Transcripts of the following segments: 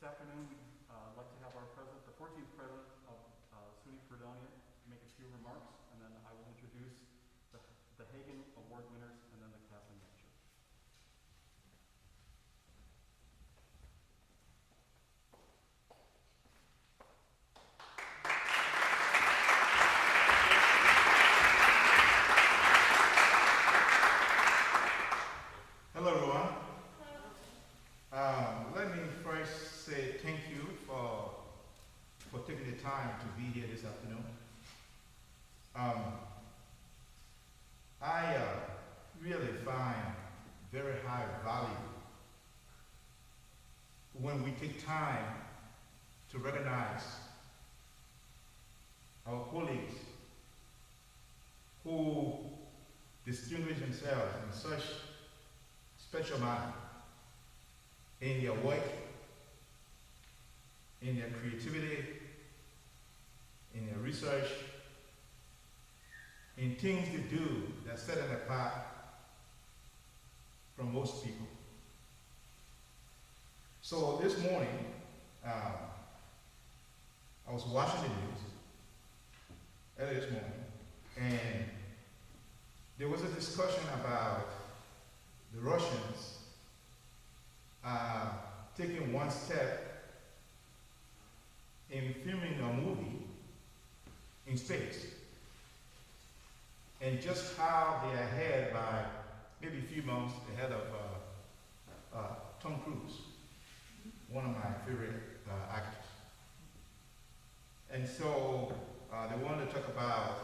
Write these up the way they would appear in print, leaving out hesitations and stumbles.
This afternoon, we'd like to have our president, the 14th president of SUNY Fredonia, make a few remarks, and then I will introduce the Hagen Award winners and then the Kasling lecture. Hello, everyone. Let me first say thank you for taking the time to be here this afternoon. I really find very high value when we take time to recognize our colleagues who distinguish themselves in such special manner in their work, in their creativity, in their research, in things they do that set them apart from most people. So this morning, I was watching the news early this morning, and there was a discussion about the Russians taking one step in filming a movie in space, and just how they are ahead by maybe a few months ahead of Tom Cruise, one of my favorite actors. And so they wanted to talk about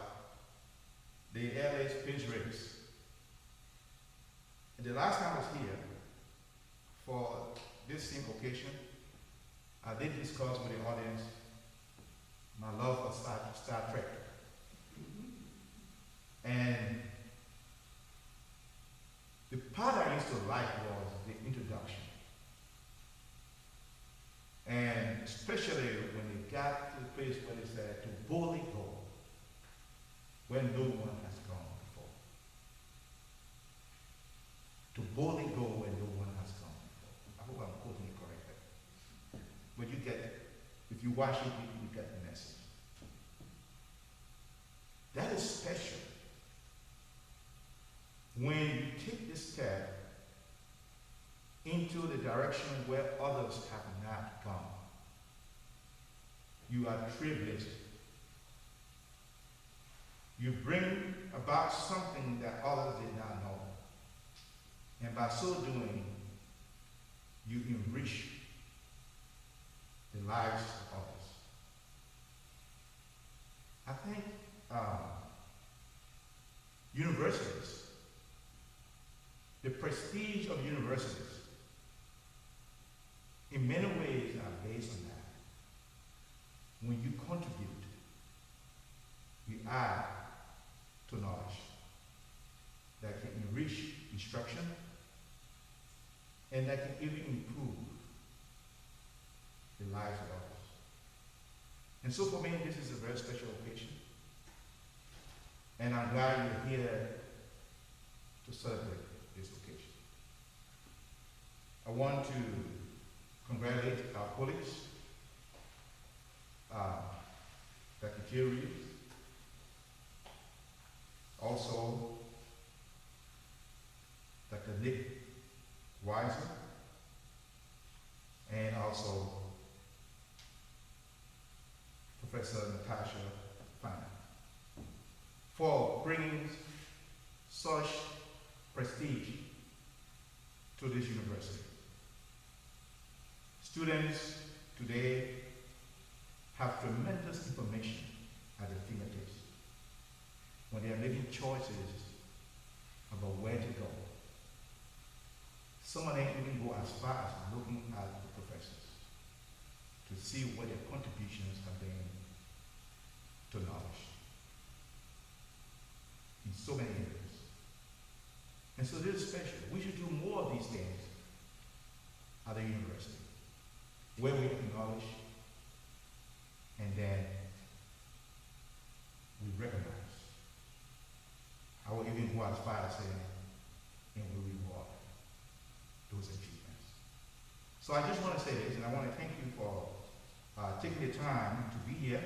the LA space race. And the last time I was here for this same occasion, I did discuss with the audience my love for Star Trek. And the part I used to like was the introduction. And especially when they got to the place where they said to boldly go where no one has gone before. To boldly go where no one has gone before. I hope I'm quoting it correctly. But you get it. If you watch it, you get the message. That is special. When you take this step into the direction where others have not gone, you are privileged. You bring about something that others did not know. And by so doing, you enrich the lives of others. I think universities, the prestige of universities, in many ways are based on that. When you contribute, you add to knowledge that can enrich instruction and that can even improve the lives of others. And so for me, this is a very special occasion. And I'm glad you're here to celebrate this occasion. I want to congratulate our colleagues, Dr. Reese, also Dr. Nick Weiser, and also Professor Natasha Farny, for bringing such prestige to this university. Students today have tremendous information at their fingertips when they are making choices about where to go. Some of them even go as far as looking at the professors to see what their contributions have been to knowledge in so many areas. And so this is special. We should do more of these things at the university, where we acknowledge and then we recognize. I will even go as far as saying, and we reward those achievements. So I just want to say this, and I want to thank you for taking the time to be here.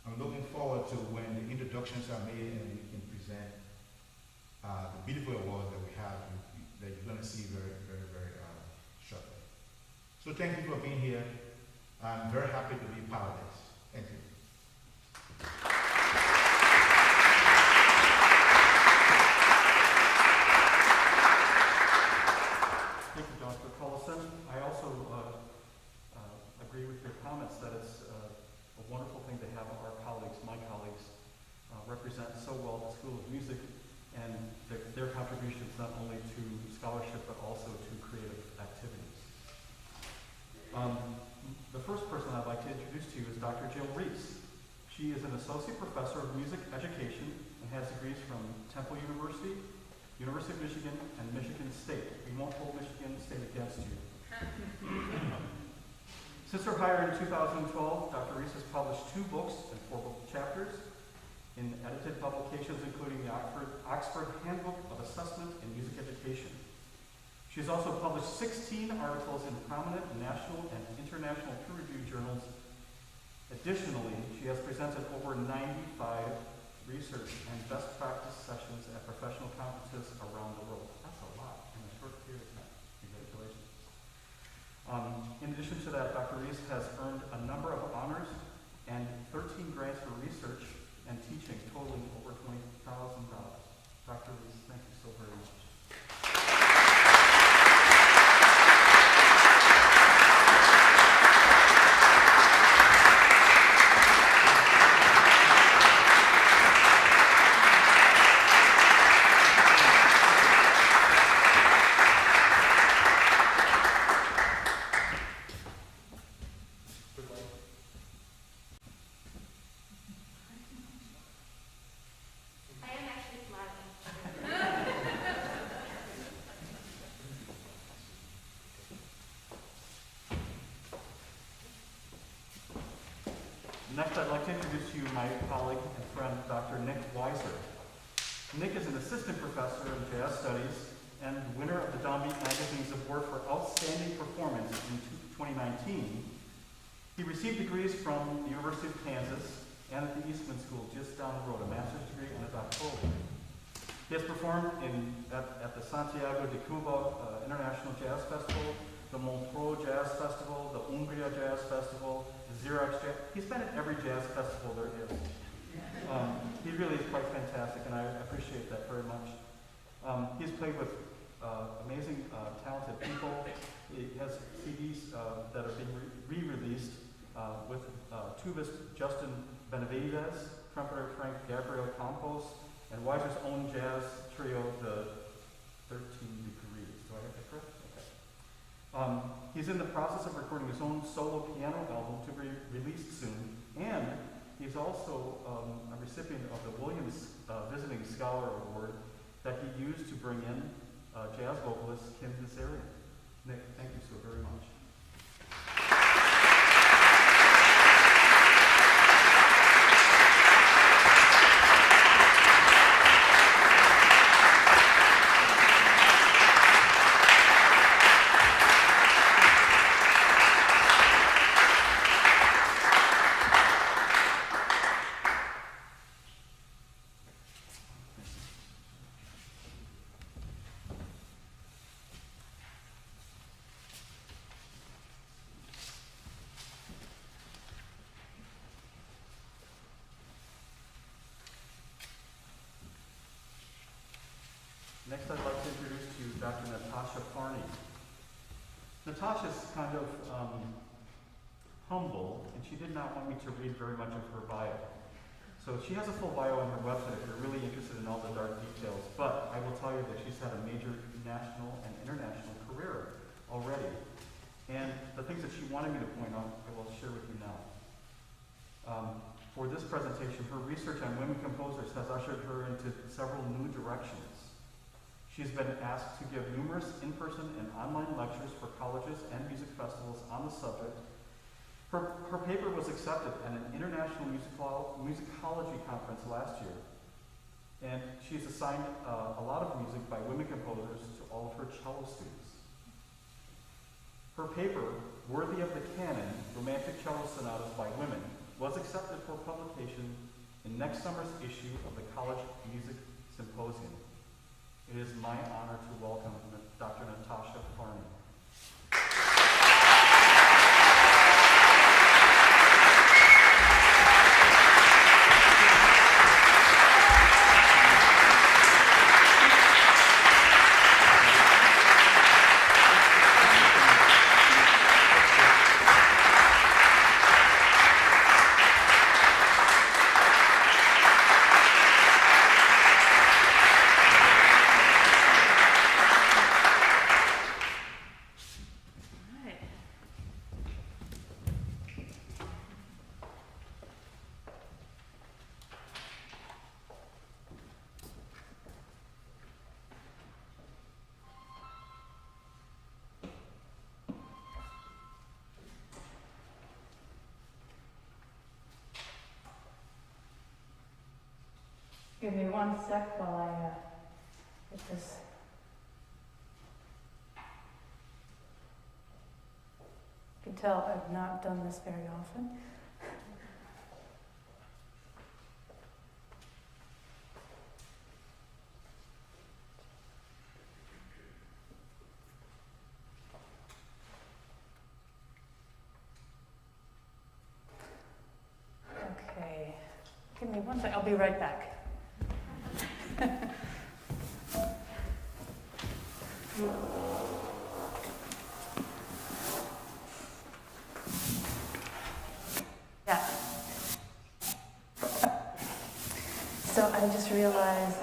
I'm looking forward to when the introductions are made and we can present the beautiful awards that we have that you're going to see very, very, very shortly. So thank you for being here. I'm very happy to be part of this. Thank you. Thank you, Dr. Collison. I also agree with your comments that it's a wonderful thing to have our colleagues, my colleagues, represent so well the School of Music and their contributions not only to scholarship but also to creative activities. The first person I'd like to introduce to you is Dr. Jill Reese. She is an associate professor of music education and has degrees from Temple University, University of Michigan, and Michigan State. We won't hold Michigan State against you. Since her hire in 2012, Dr. Reese has published 2 books and 4 book chapters in edited publications, including the Oxford Handbook of Assessment in Music Education. She has also published 16 articles in prominent national and international peer-reviewed journals. Additionally, she has presented over 95 research and best practice sessions at professional conferences around the world. That's a lot in a short period of time. Congratulations. In addition to that, Dr. Reese has earned a number of honors and 13 grants for research and teaching, totaling over $20,000. Dr. Reese, thank you so very much. Next, I'd like to introduce to you my colleague and friend, Dr. Nick Weiser. Nick is an assistant professor of jazz studies and winner of the Downbeat Magazine's award for outstanding performance in 2019. He received degrees from the University of Kansas and at the Eastman School just down the road, a master's degree and a doctoral degree. He has performed at the Santiago de Cuba International Jazz Festival, the Montreux Jazz Festival, the Umbria Jazz Festival, the Xerox Jazz. He's been at every jazz festival there is. He really is quite fantastic, and I appreciate that very much. He's played with amazing, talented people. He has CDs that are being re-released with tubist Justin Benavides, trumpeter Frank Gabriel Campos, and Weiser's own jazz trio, the 13 Degrees. Do I have that correct? Okay. He's in the process of recording his own solo piano album to be released soon, and he's also a recipient of the Williams Visiting Scholar Award that he used to bring in jazz vocalist Kim Nazarian. Nick, thank you so very much. Next, I'd like to introduce to you Dr. Natasha Farny. Natasha's kind of humble, and she did not want me to read very much of her bio. So she has a full bio on her website if you're really interested in all the dark details, but I will tell you that she's had a major national and international career already. And the things that she wanted me to point out, I will share with you now. For this presentation, her research on women composers has ushered her into several new directions. She's been asked to give numerous in-person and online lectures for colleges and music festivals on the subject. Her paper was accepted at an international musicology conference last year, and she's assigned a lot of music by women composers to all of her cello students. Her paper, Worthy of the Canon, Romantic Cello Sonatas by Women, was accepted for publication in next summer's issue of the College Music Symposium. It is my honor to welcome Dr. Natasha Farny. Give me one sec while I get this. You can tell I've not done this very often. Okay, give me one sec. I'll be right back. Yeah. So I just realized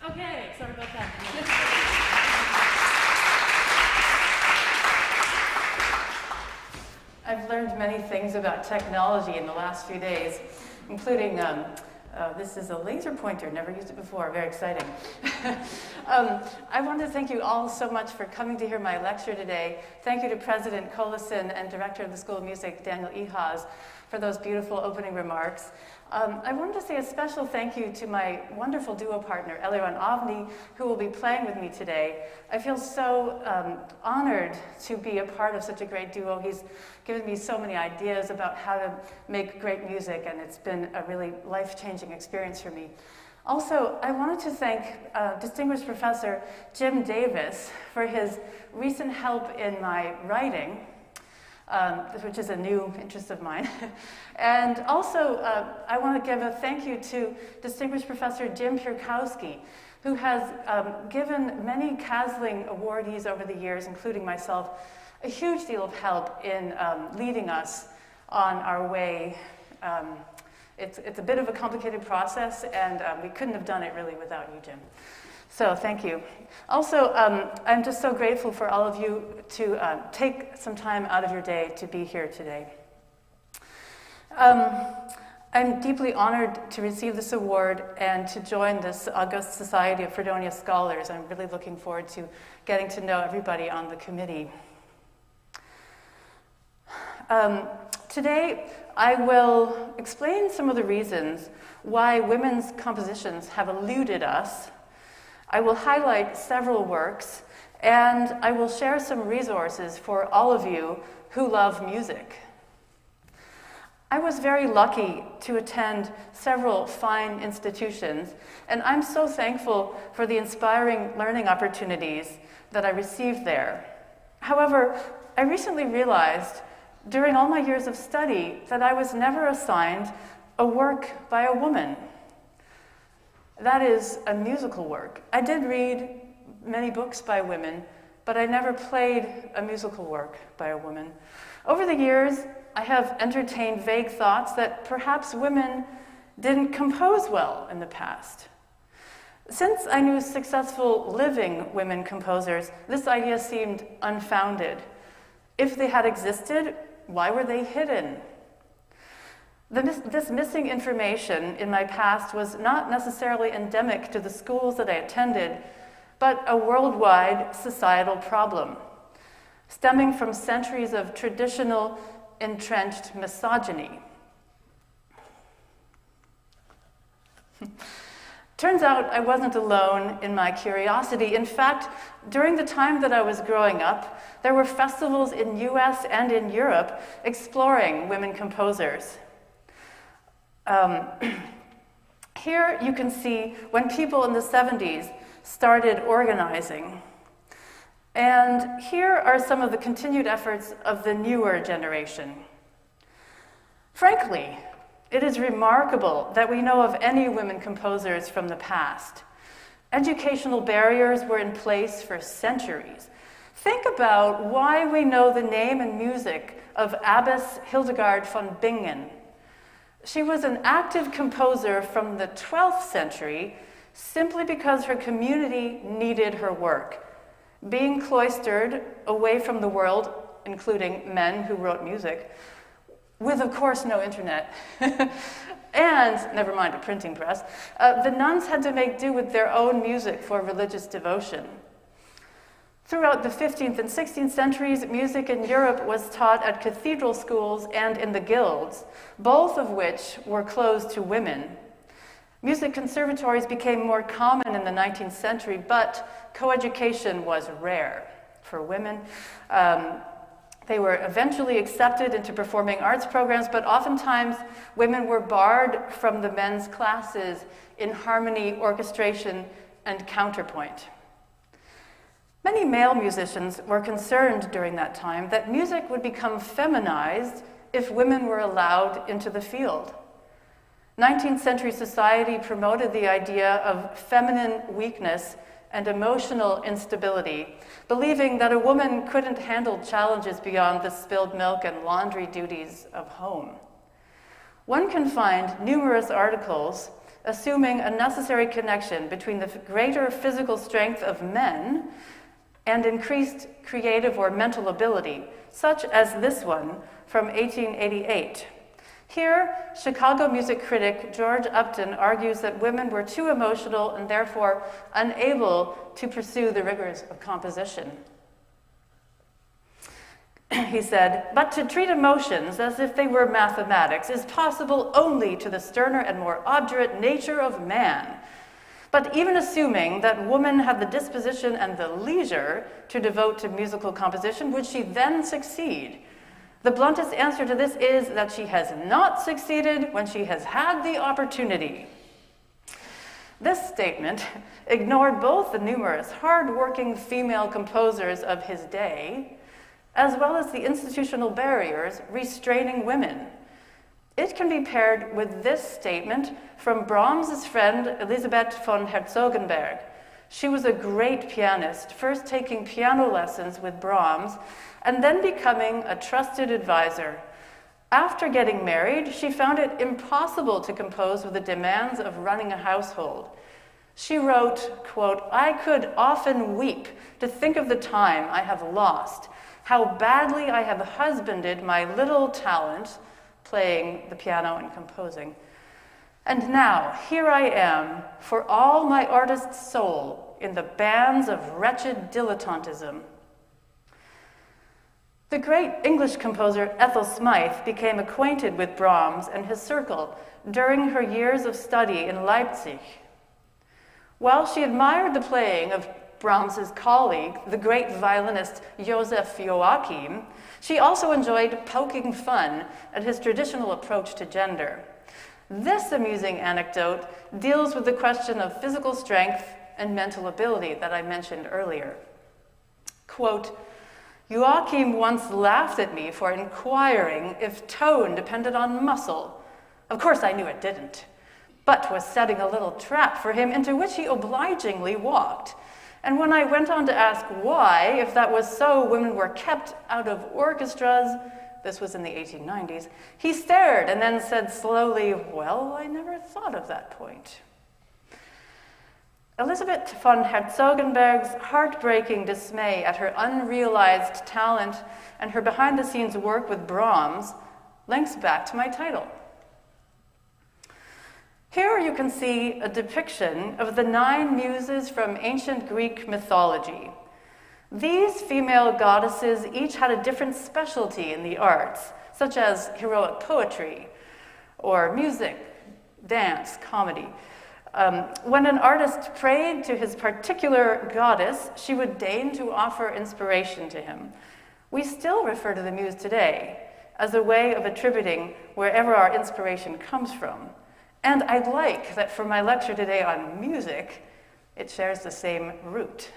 Okay, sorry about that. I've learned many things about technology in the last few days, including this is a laser pointer, never used it before, very exciting. I want to thank you all so much for coming to hear my lecture today. Thank you to President Collison and Director of the School of Music, Daniel Ehas, for those beautiful opening remarks. I wanted to say a special thank you to my wonderful duo partner, Eliran Avni, who will be playing with me today. I feel so honored to be a part of such a great duo. He's given me so many ideas about how to make great music, and it's been a really life-changing experience for me. Also, I wanted to thank distinguished Professor Jim Davis for his recent help in my writing. which is a new interest of mine. And also, I want to give a thank you to distinguished Professor Jim Pierkowski, who has given many Kasling awardees over the years, including myself, a huge deal of help in leading us on our way. It's a bit of a complicated process, and we couldn't have done it really without you, Jim. So thank you. Also, I'm just so grateful for all of you to take some time out of your day to be here today. I'm deeply honored to receive this award and to join this August Society of Fredonia Scholars. I'm really looking forward to getting to know everybody on the committee. Today, I will explain some of the reasons why women's compositions have eluded us. I will highlight several works, and I will share some resources for all of you who love music. I was very lucky to attend several fine institutions, and I'm so thankful for the inspiring learning opportunities that I received there. However, I recently realized during all my years of study that I was never assigned a work by a woman. That is, a musical work. I did read many books by women, but I never played a musical work by a woman. Over the years, I have entertained vague thoughts that perhaps women didn't compose well in the past. Since I knew successful living women composers, this idea seemed unfounded. If they had existed, why were they hidden? This missing information in my past was not necessarily endemic to the schools that I attended, but a worldwide societal problem, stemming from centuries of traditional, entrenched misogyny. Turns out I wasn't alone in my curiosity. In fact, during the time that I was growing up, there were festivals in US and in Europe exploring women composers. Here you can see when people in the 70s started organizing. And here are some of the continued efforts of the newer generation. Frankly, it is remarkable that we know of any women composers from the past. Educational barriers were in place for centuries. Think about why we know the name and music of Abbess Hildegard von Bingen. She was an active composer from the 12th century simply because her community needed her work. Being cloistered away from the world, including men who wrote music, with, of course, no internet, and, never mind, a printing press, the nuns had to make do with their own music for religious devotion. Throughout the 15th and 16th centuries, music in Europe was taught at cathedral schools and in the guilds, both of which were closed to women. Music conservatories became more common in the 19th century, but coeducation was rare for women. They were eventually accepted into performing arts programs, but oftentimes women were barred from the men's classes in harmony, orchestration, and counterpoint. Many male musicians were concerned during that time that music would become feminized if women were allowed into the field. 19th century society promoted the idea of feminine weakness and emotional instability, believing that a woman couldn't handle challenges beyond the spilled milk and laundry duties of home. One can find numerous articles assuming a necessary connection between the greater physical strength of men and increased creative or mental ability, such as this one from 1888. Here, Chicago music critic George Upton argues that women were too emotional and therefore unable to pursue the rigors of composition. He said, "But to treat emotions as if they were mathematics is possible only to the sterner and more obdurate nature of man. But even assuming that woman had the disposition and the leisure to devote to musical composition, would she then succeed? The bluntest answer to this is that she has not succeeded when she has had the opportunity." This statement ignored both the numerous hard-working female composers of his day, as well as the institutional barriers restraining women. It can be paired with this statement from Brahms's friend Elisabeth von Herzogenberg. She was a great pianist, first taking piano lessons with Brahms and then becoming a trusted advisor. After getting married, she found it impossible to compose with the demands of running a household. She wrote, quote, "I could often weep to think of the time I have lost, how badly I have husbanded my little talent," playing the piano and composing. "And now, here I am, for all my artist's soul, in the bands of wretched dilettantism." The great English composer Ethel Smythe became acquainted with Brahms and his circle during her years of study in Leipzig. While she admired the playing of Brahms's colleague, the great violinist Joseph Joachim, she also enjoyed poking fun at his traditional approach to gender. This amusing anecdote deals with the question of physical strength and mental ability that I mentioned earlier. Quote, "Joachim once laughed at me for inquiring if tone depended on muscle. Of course I knew it didn't, but was setting a little trap for him into which he obligingly walked. And when I went on to ask why, if that was so women were kept out of orchestras," this was in the 1890s, "he stared and then said slowly, 'Well, I never thought of that point.'" Elisabeth von Herzogenberg's heartbreaking dismay at her unrealized talent and her behind-the-scenes work with Brahms links back to my title. Here you can see a depiction of the 9 muses from ancient Greek mythology. These female goddesses each had a different specialty in the arts, such as heroic poetry, or music, dance, comedy. When an artist prayed to his particular goddess, she would deign to offer inspiration to him. We still refer to the muse today as a way of attributing wherever our inspiration comes from. And I'd like that for my lecture today on music, it shares the same root.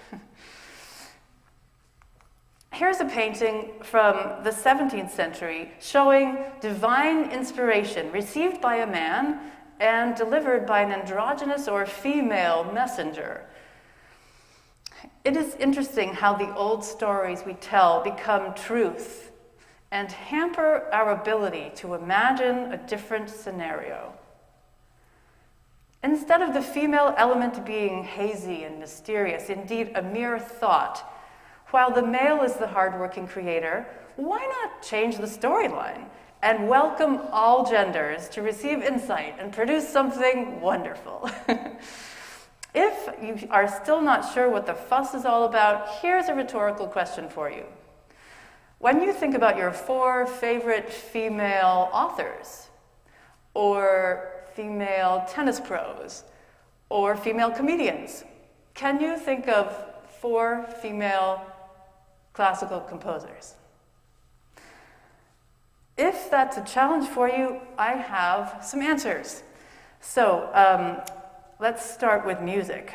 Here's a painting from the 17th century showing divine inspiration received by a man and delivered by an androgynous or female messenger. It is interesting how the old stories we tell become truth and hamper our ability to imagine a different scenario. Instead of the female element being hazy and mysterious, indeed a mere thought, while the male is the hardworking creator, why not change the storyline and welcome all genders to receive insight and produce something wonderful? If you are still not sure what the fuss is all about, here's a rhetorical question for you. When you think about your 4 favorite female authors, or female tennis pros, or female comedians, can you think of 4 female classical composers? If that's a challenge for you, I have some answers. So let's start with music.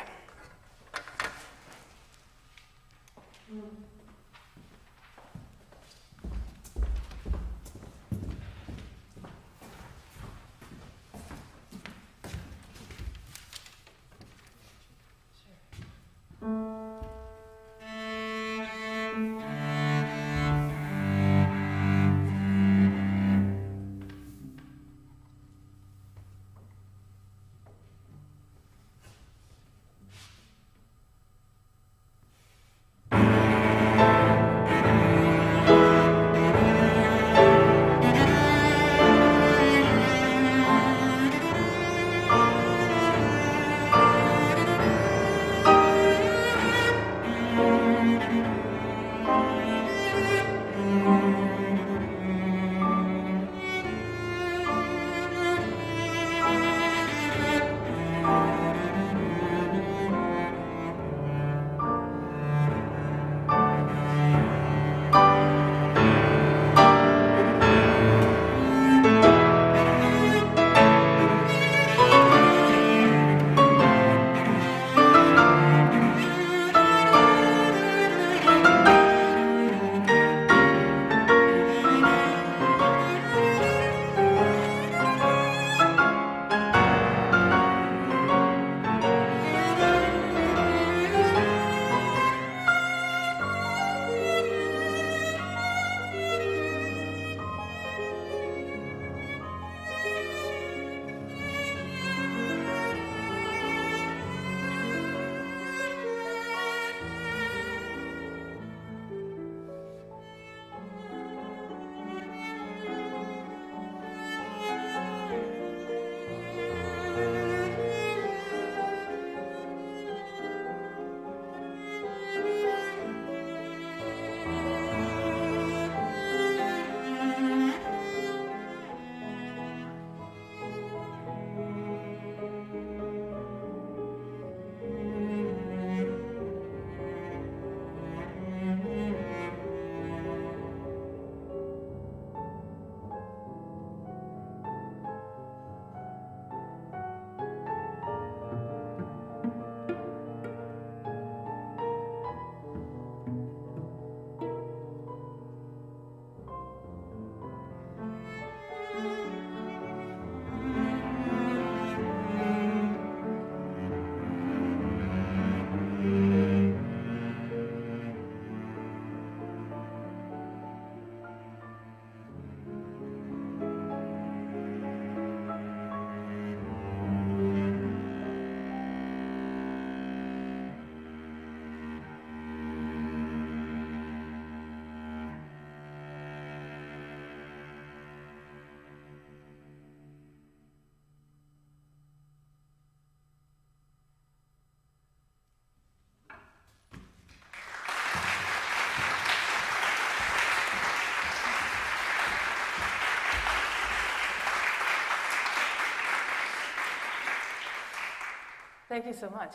Thank you so much.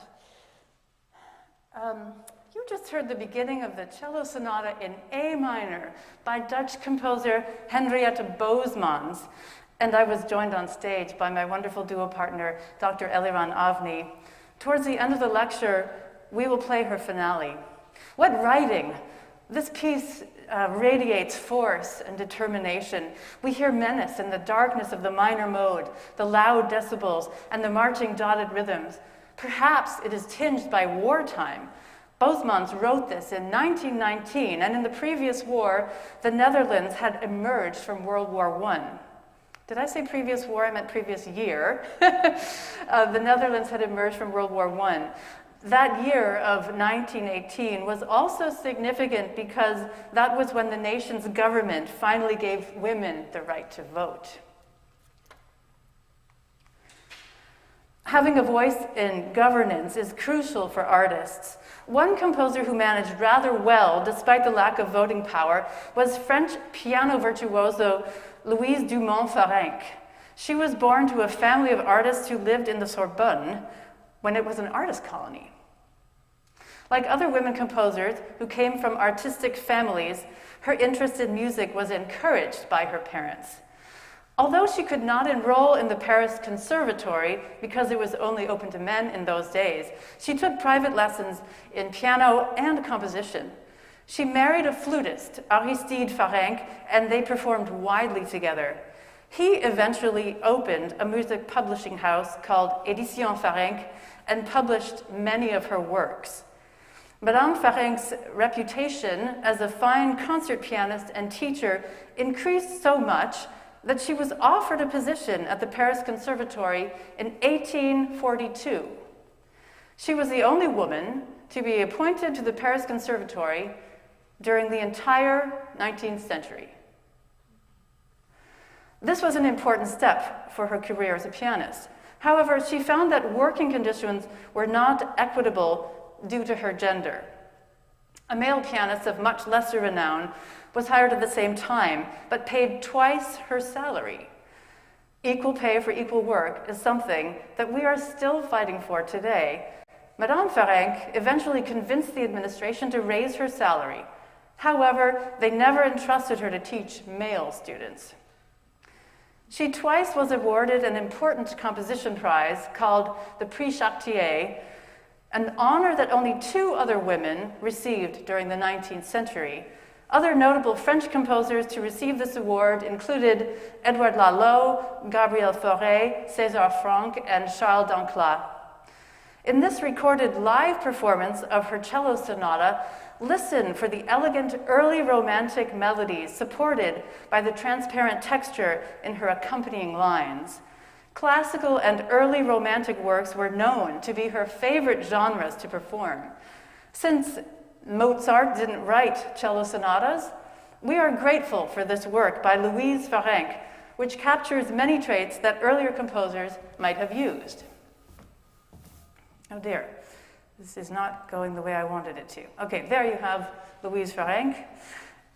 You just heard the beginning of the cello sonata in A minor by Dutch composer Henriette Boesmans, and I was joined on stage by my wonderful duo partner, Dr. Eliran Avni. Towards the end of the lecture, we will play her finale. What writing! This piece radiates force and determination. We hear menace in the darkness of the minor mode, the loud decibels, and the marching dotted rhythms. Perhaps it is tinged by wartime. Boesmans wrote this in 1919, and in the previous war, the Netherlands had emerged from World War I. Did I say previous war? I meant previous year. The Netherlands had emerged from World War I. That year of 1918 was also significant because that was when the nation's government finally gave women the right to vote. Having a voice in governance is crucial for artists. One composer who managed rather well, despite the lack of voting power, was French piano virtuoso Louise Frank. She was born to a family of artists who lived in the Sorbonne when it was an artist colony. Like other women composers who came from artistic families, her interest in music was encouraged by her parents. Although she could not enroll in the Paris Conservatory because it was only open to men in those days, she took private lessons in piano and composition. She married a flutist, Aristide Frank, and they performed widely together. He eventually opened a music publishing house called Édition Frank and published many of her works. Madame Frank's reputation as a fine concert pianist and teacher increased so much that she was offered a position at the Paris Conservatory in 1842. She was the only woman to be appointed to the Paris Conservatory during the entire 19th century. This was an important step for her career as a pianist. However, she found that working conditions were not equitable due to her gender. A male pianist of much lesser renown was hired at the same time, but paid twice her salary. Equal pay for equal work is something that we are still fighting for today. Madame Frank eventually convinced the administration to raise her salary. However, they never entrusted her to teach male students. She twice was awarded an important composition prize called the Prix Chartier, an honor that only 2 other women received during the 19th century. Other notable French composers to receive this award included Edouard Lalo, Gabriel Fauré, César Franck, and Charles Dancla. In this recorded live performance of her cello sonata, listen for the elegant early romantic melodies supported by the transparent texture in her accompanying lines. Classical and early romantic works were known to be her favorite genres to perform. Since Mozart didn't write cello sonatas, we are grateful for this work by Louise Frank, which captures many traits that earlier composers might have used. Oh dear, this is not going the way I wanted it to. Okay, there you have Louise Frank,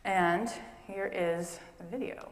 and here is the video.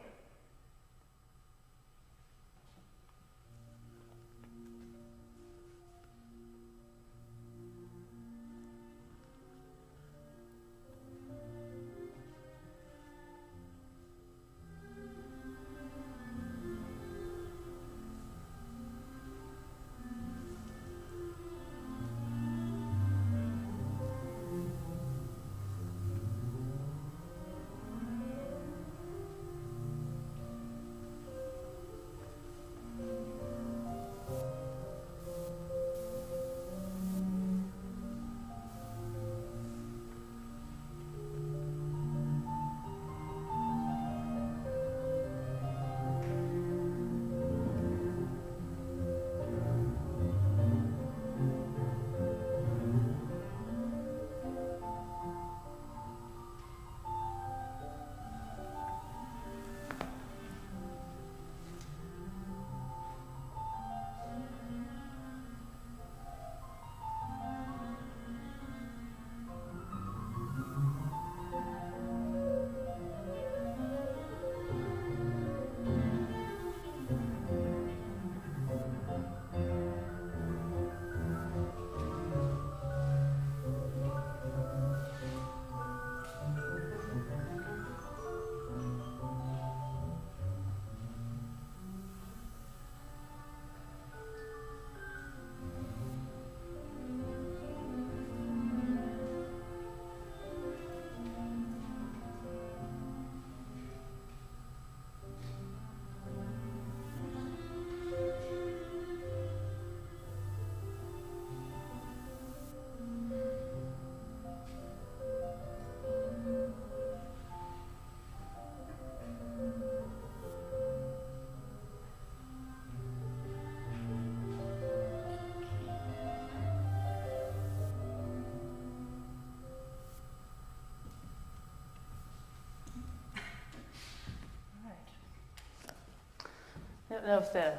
don't know if the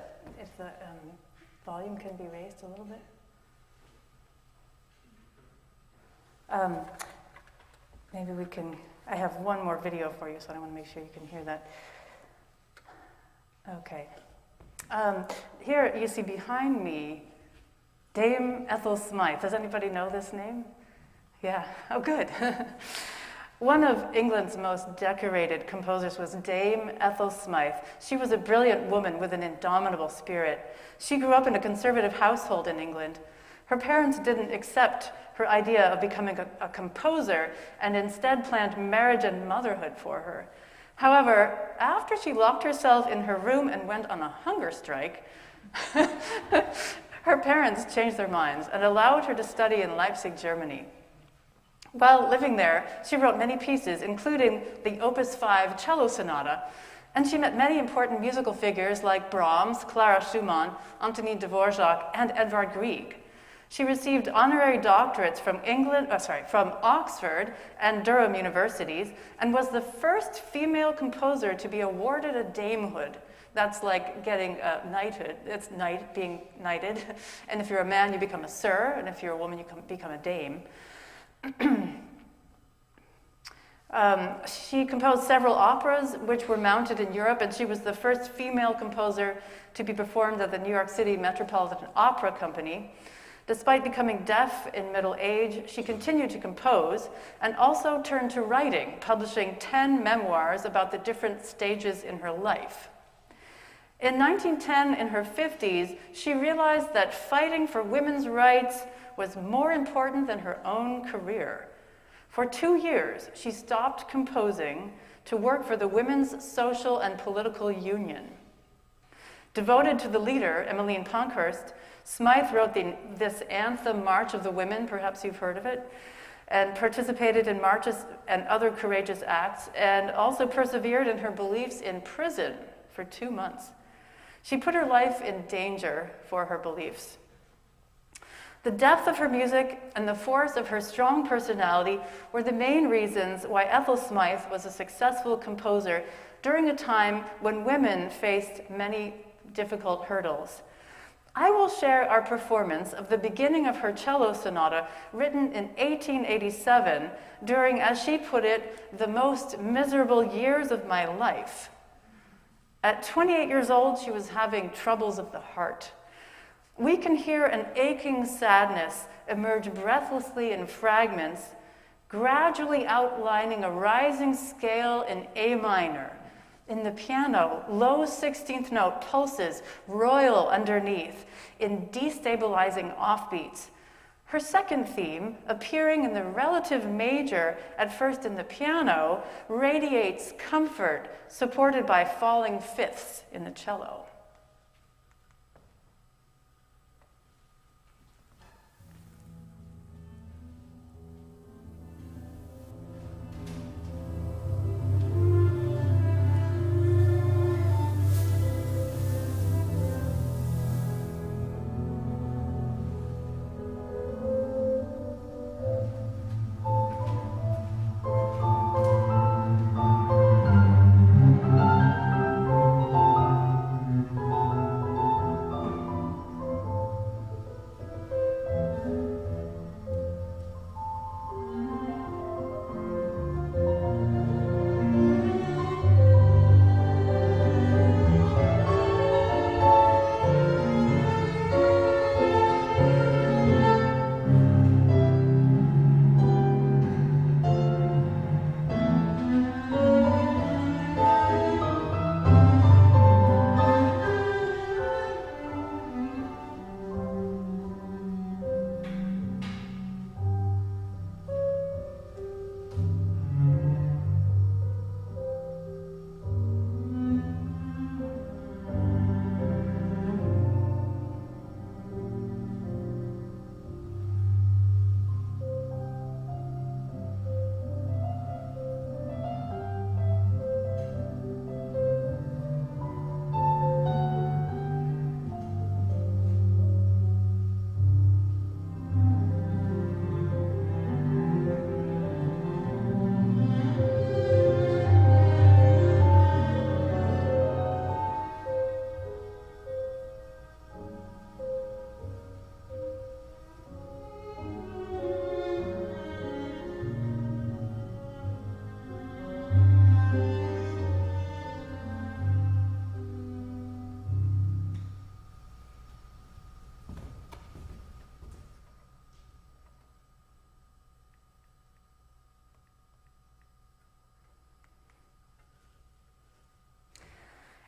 volume can be raised a little bit. Maybe we can, I have one more video for you, so I want to make sure you can hear that. Okay. Here you see behind me, Dame Ethel Smythe. Does anybody know this name? Yeah, oh good. One of England's most decorated composers was Dame Ethel Smythe. She was a brilliant woman with an indomitable spirit. She grew up in a conservative household in England. Her parents didn't accept her idea of becoming a composer and instead planned marriage and motherhood for her. However, after she locked herself in her room and went on a hunger strike, her parents changed their minds and allowed her to study in Leipzig, Germany. While living there, she wrote many pieces, including the Opus 5 Cello Sonata, and she met many important musical figures like Brahms, Clara Schumann, Antonin Dvorak, and Edvard Grieg. She received honorary doctorates from Oxford and Durham universities, and was the first female composer to be awarded a damehood. That's like getting knighthood. It's being knighted. And if you're a man, you become a sir, and if you're a woman, you become a dame. She composed several operas which were mounted in Europe, and she was the first female composer to be performed at the New York City Metropolitan Opera Company. Despite becoming deaf in middle age, she continued to compose and also turned to writing, publishing 10 memoirs about the different stages in her life. In 1910, in her 50s, she realized that fighting for women's rights was more important than her own career. For 2 years, she stopped composing to work for the Women's Social and Political Union. Devoted to the leader, Emmeline Pankhurst, Smythe wrote this anthem, March of the Women, perhaps you've heard of it, and participated in marches and other courageous acts, and also persevered in her beliefs in prison for 2 months. She put her life in danger for her beliefs. The depth of her music and the force of her strong personality were the main reasons why Ethel Smythe was a successful composer during a time when women faced many difficult hurdles. I will share our performance of the beginning of her cello sonata, written in 1887, during, as she put it, the most miserable years of my life. At 28 years old, she was having troubles of the heart. We can hear an aching sadness emerge breathlessly in fragments, gradually outlining a rising scale in A minor. In the piano, low 16th note pulses royal underneath in destabilizing offbeats. Her second theme, appearing in the relative major, at first in the piano, radiates comfort, supported by falling fifths in the cello.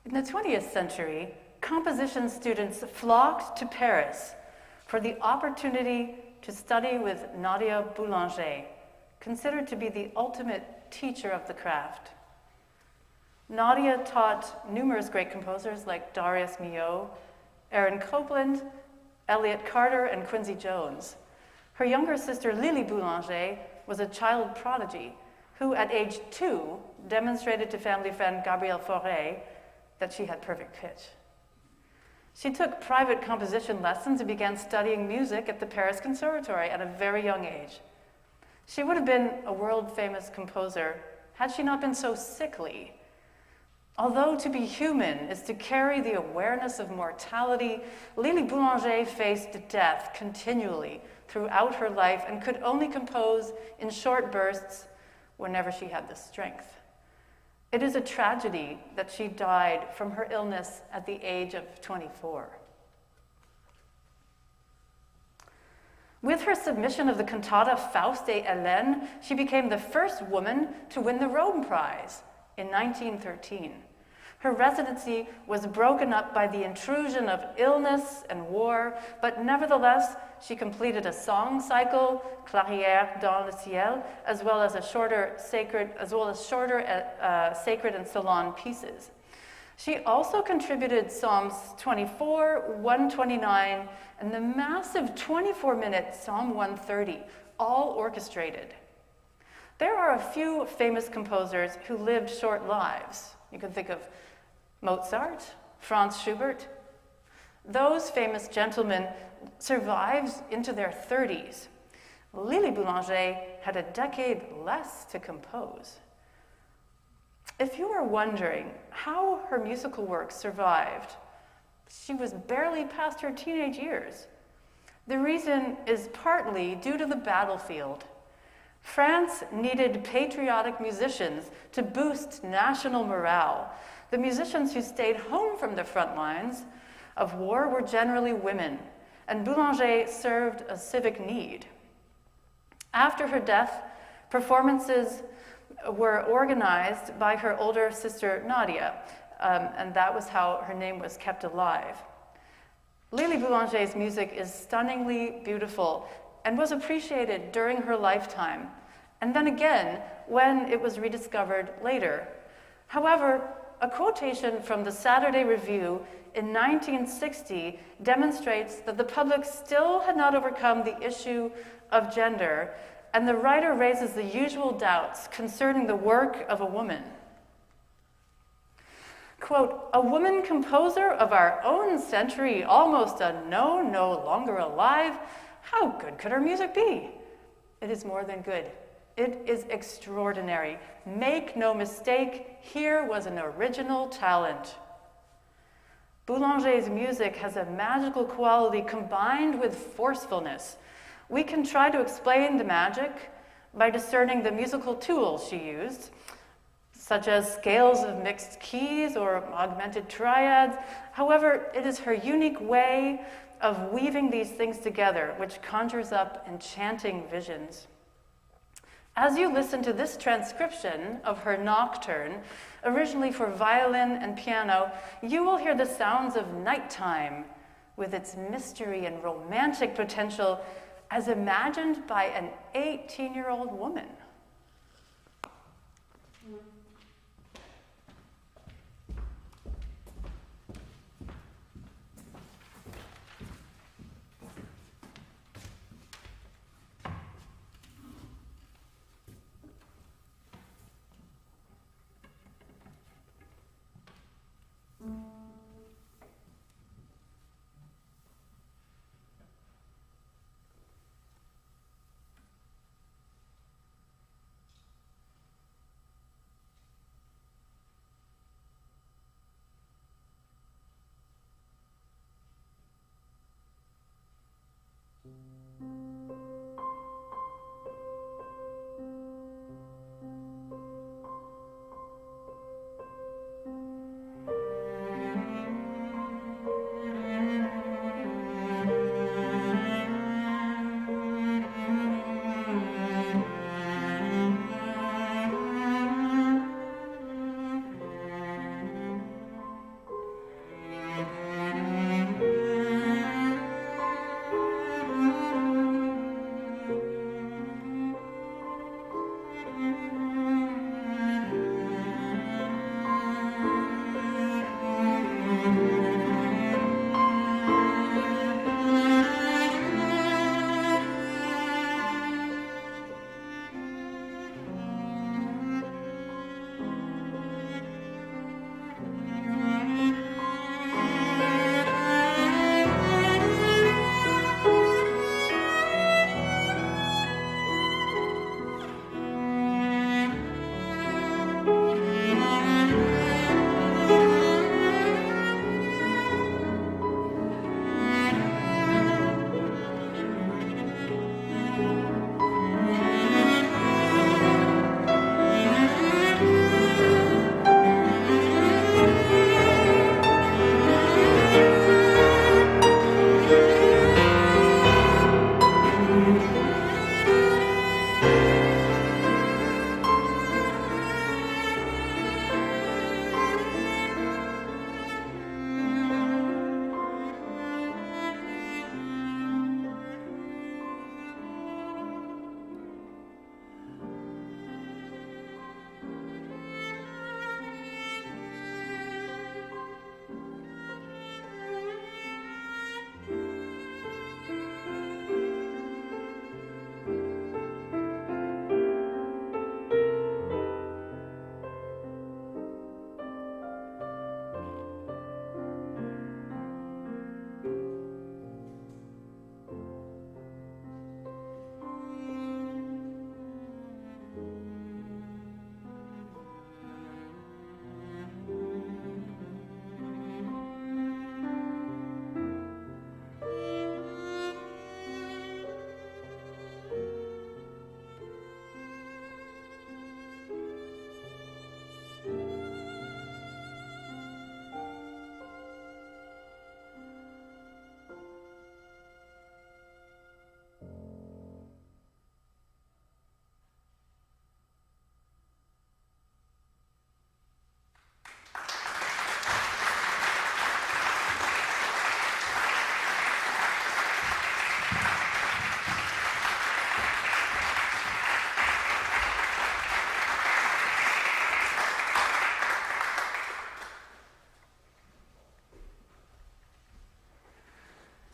In the 20th century, composition students flocked to Paris for the opportunity to study with Nadia Boulanger, considered to be the ultimate teacher of the craft. Nadia taught numerous great composers like Darius Milhaud, Aaron Copland, Elliott Carter, and Quincy Jones. Her younger sister, Lily Boulanger, was a child prodigy who, at age 2, demonstrated to family friend Gabrielle Fauré that she had perfect pitch. She took private composition lessons and began studying music at the Paris Conservatory at a very young age. She would have been a world-famous composer had she not been so sickly. Although to be human is to carry the awareness of mortality, Lily Boulanger faced death continually throughout her life and could only compose in short bursts whenever she had the strength. It is a tragedy that she died from her illness at the age of 24. With her submission of the cantata Faust et Hélène, she became the first woman to win the Rome Prize in 1913. Her residency was broken up by the intrusion of illness and war, but nevertheless, she completed a song cycle, Clairière dans le ciel, as well as shorter sacred and salon pieces. She also contributed Psalms 24, 129, and the massive 24-minute Psalm 130, all orchestrated. There are a few famous composers who lived short lives. You can think of Mozart, Franz Schubert. Those famous gentlemen survived into their 30s. Lily Boulanger had a decade less to compose. If you are wondering how her musical work survived, she was barely past her teenage years. The reason is partly due to the battlefield. France needed patriotic musicians to boost national morale. The musicians who stayed home from the front lines of war were generally women, and Boulanger served a civic need. After her death, performances were organized by her older sister Nadia, and that was how her name was kept alive. Lily Boulanger's music is stunningly beautiful and was appreciated during her lifetime, and then again when it was rediscovered later. However, a quotation from the Saturday Review in 1960 demonstrates that the public still had not overcome the issue of gender, and the writer raises the usual doubts concerning the work of a woman. Quote, "A woman composer of our own century, almost unknown, no longer alive, how good could her music be? It is more than good. It is extraordinary. Make no mistake, here was an original talent." Boulanger's music has a magical quality combined with forcefulness. We can try to explain the magic by discerning the musical tools she used, such as scales of mixed keys or augmented triads. However, it is her unique way of weaving these things together which conjures up enchanting visions. As you listen to this transcription of her nocturne, originally for violin and piano, you will hear the sounds of nighttime with its mystery and romantic potential as imagined by an 18-year-old woman.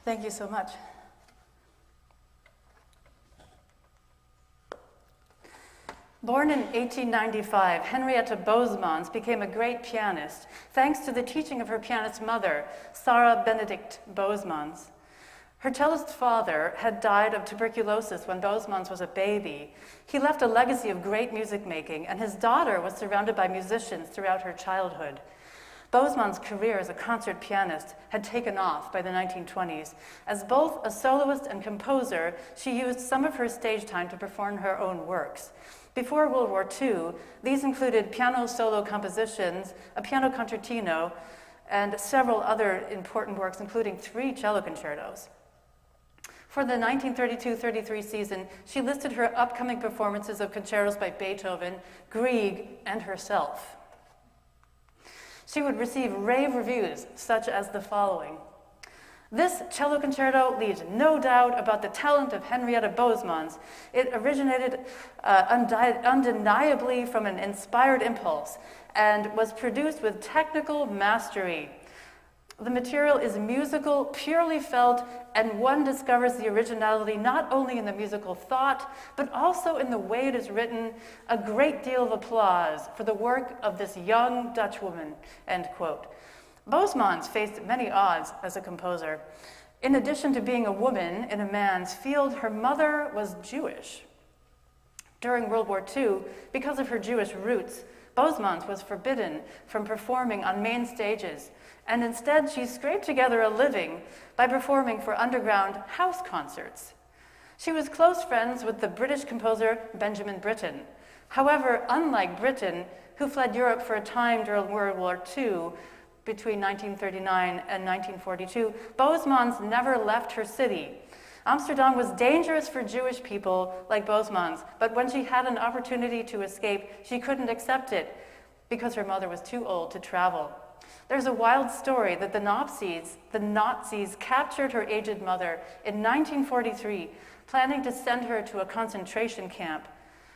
Thank you so much. Born in 1895, Henrietta Bosemans became a great pianist thanks to the teaching of her pianist mother, Sarah Benedict Bosemans. Her cellist father had died of tuberculosis when Bosemans was a baby. He left a legacy of great music making, and his daughter was surrounded by musicians throughout her childhood. Bosemans' career as a concert pianist had taken off by the 1920s. As both a soloist and composer, she used some of her stage time to perform her own works. Before World War II, these included piano solo compositions, a piano concertino, and several other important works, including 3 cello concertos. For the 1932-33 season, she listed her upcoming performances of concertos by Beethoven, Grieg, and herself. She would receive rave reviews, such as the following. This cello concerto leaves no doubt about the talent of Henrietta Bosemans. It originated undeniably from an inspired impulse and was produced with technical mastery. The material is musical, purely felt, and one discovers the originality not only in the musical thought, but also in the way it is written. A great deal of applause for the work of this young Dutch woman, end quote. Bosemans faced many odds as a composer. In addition to being a woman in a man's field, her mother was Jewish. During World War II, because of her Jewish roots, Bosemans was forbidden from performing on main stages, and instead she scraped together a living by performing for underground house concerts. She was close friends with the British composer Benjamin Britten. However, unlike Britten, who fled Europe for a time during World War II, between 1939 and 1942, Bosemans never left her city. Amsterdam was dangerous for Jewish people like Bosemans, but when she had an opportunity to escape, she couldn't accept it because her mother was too old to travel. There's a wild story that the Nazis captured her aged mother in 1943, planning to send her to a concentration camp.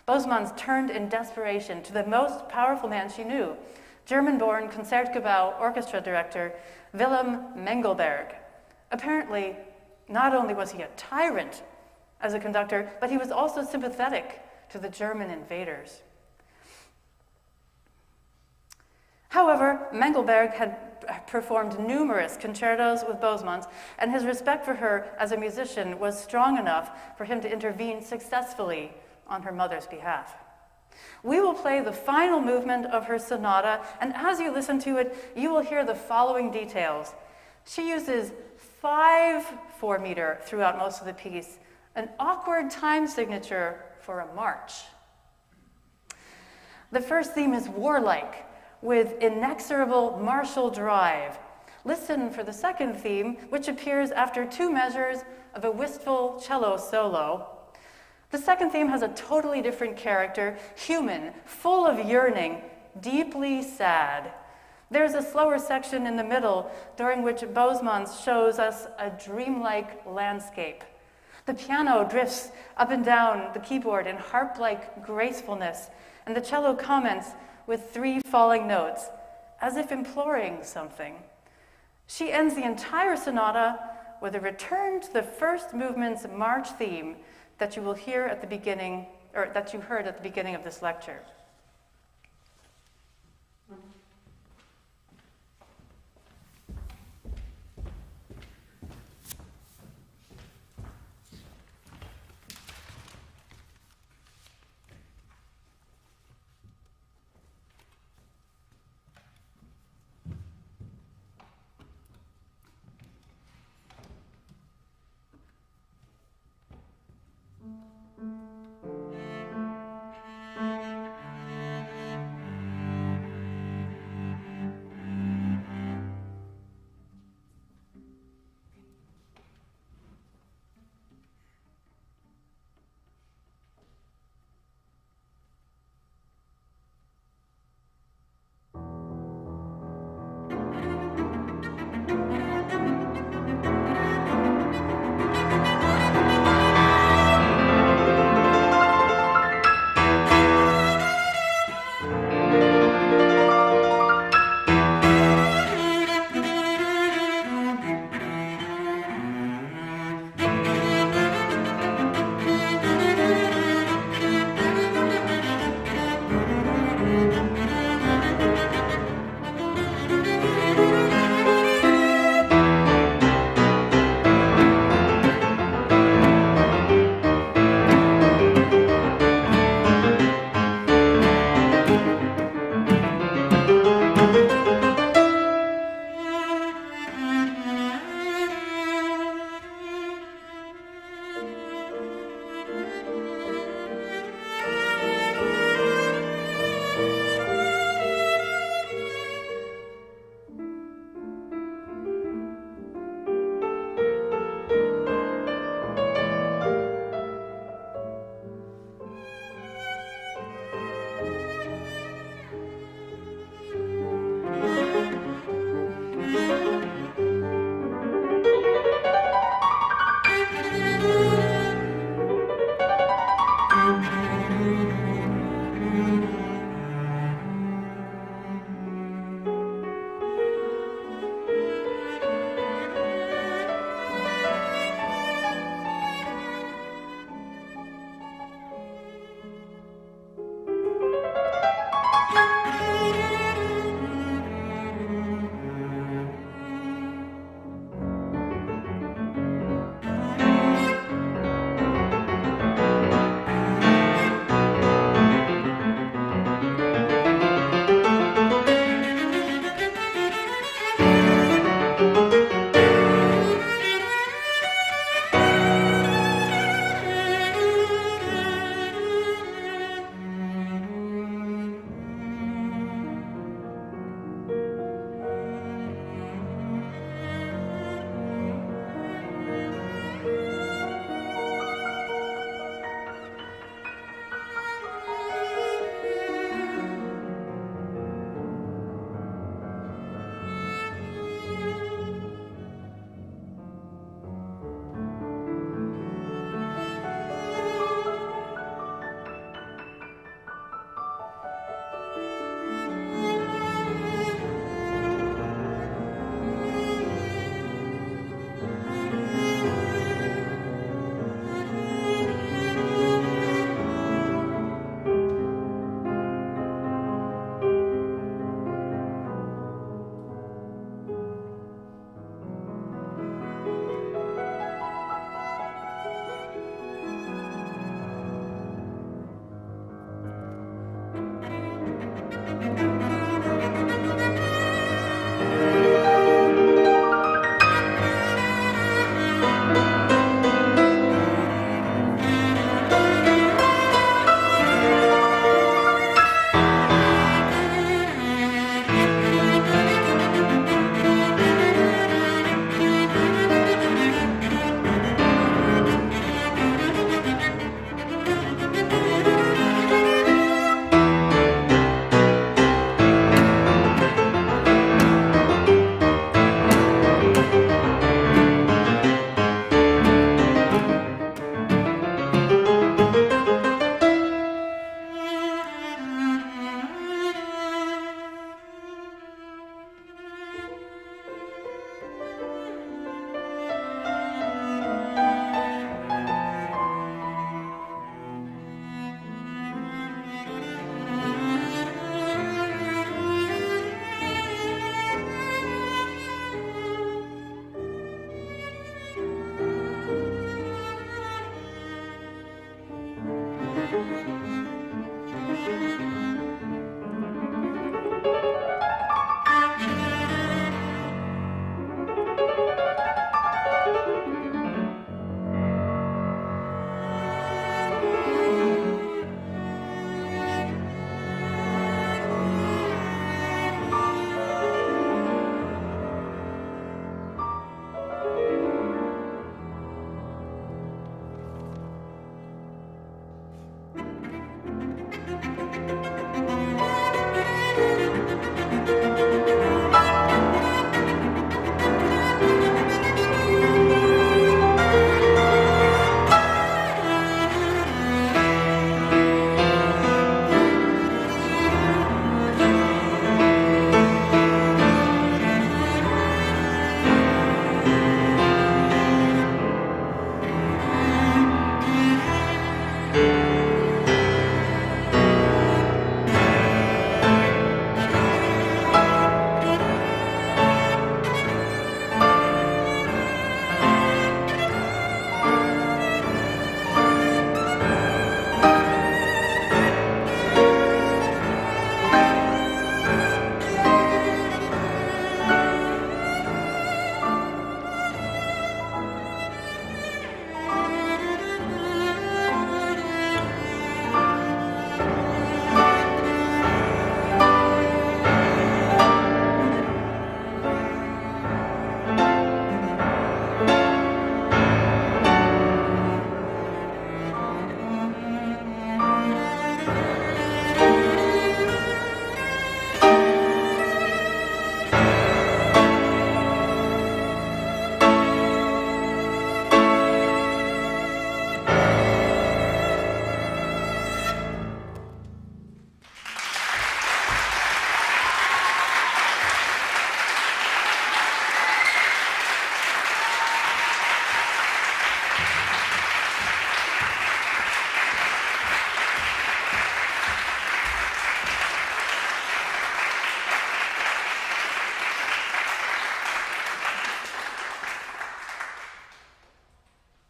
Bosemans turned in desperation to the most powerful man she knew, German-born Concertgebouw orchestra director Willem Mengelberg. Apparently, not only was he a tyrant as a conductor, but he was also sympathetic to the German invaders. However, Mengelberg had performed numerous concertos with Bosemans, and his respect for her as a musician was strong enough for him to intervene successfully on her mother's behalf. We will play the final movement of her sonata, and as you listen to it, you will hear the following details. She uses 5/4 throughout most of the piece, an awkward time signature for a march. The first theme is warlike, with inexorable martial drive. Listen for the second theme, which appears after 2 measures of a wistful cello solo. The second theme has a totally different character, human, full of yearning, deeply sad. There's a slower section in the middle during which Bosemans shows us a dreamlike landscape. The piano drifts up and down the keyboard in harp-like gracefulness, and the cello comments with 3 falling notes, as if imploring something. She ends the entire sonata with a return to the first movement's march theme that you will hear at the beginning, or that you heard at the beginning of this lecture.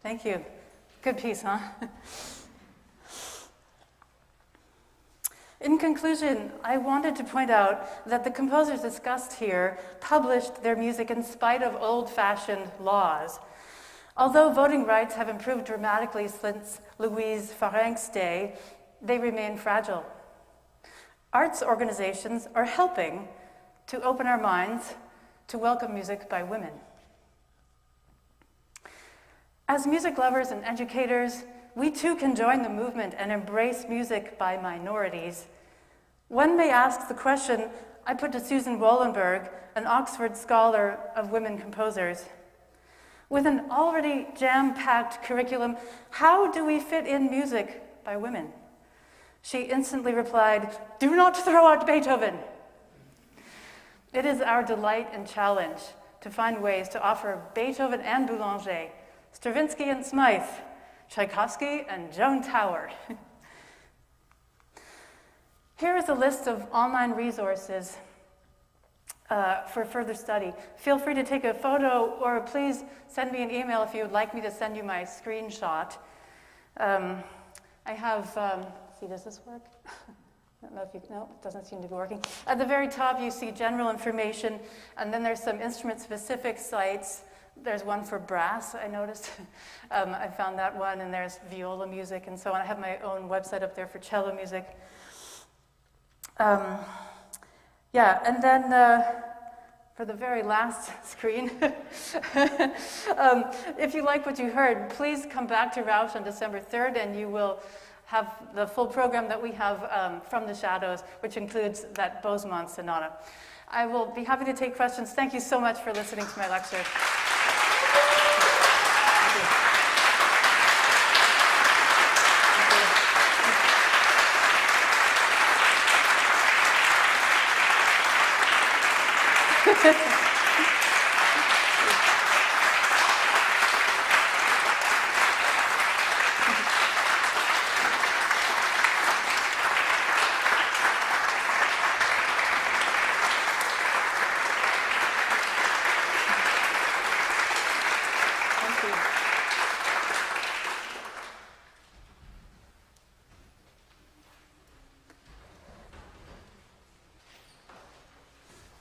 Thank you. Good piece, huh? In conclusion, I wanted to point out that the composers discussed here published their music in spite of old-fashioned laws. Although voting rights have improved dramatically since Louise Frank's day, they remain fragile. Arts organizations are helping to open our minds to welcome music by women. As music lovers and educators, we too can join the movement and embrace music by minorities. One may ask the question I put to Susan Wollenberg, an Oxford scholar of women composers. With an already jam-packed curriculum, how do we fit in music by women? She instantly replied, "Do not throw out Beethoven." It is our delight and challenge to find ways to offer Beethoven and Boulanger, Stravinsky and Smythe, Tchaikovsky and Joan Tower. Here is a list of online resources for further study. Feel free to take a photo or please send me an email if you would like me to send you my screenshot. I have, see, does this work? I don't know if you, no, it doesn't seem to be working. At the very top, you see general information, and then there's some instrument-specific sites. There's one for brass, I noticed. I found that one, and there's viola music and so on. I have my own website up there for cello music. Yeah, and then for the very last screen, if you like what you heard, please come back to Rausch on December 3rd, and you will have the full program that we have from the Shadows, which includes that Bosemont Sonata. I will be happy to take questions. Thank you so much for listening to my lecture.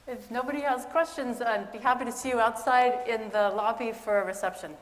If nobody has questions, I'd be happy to see you outside in the lobby for a reception.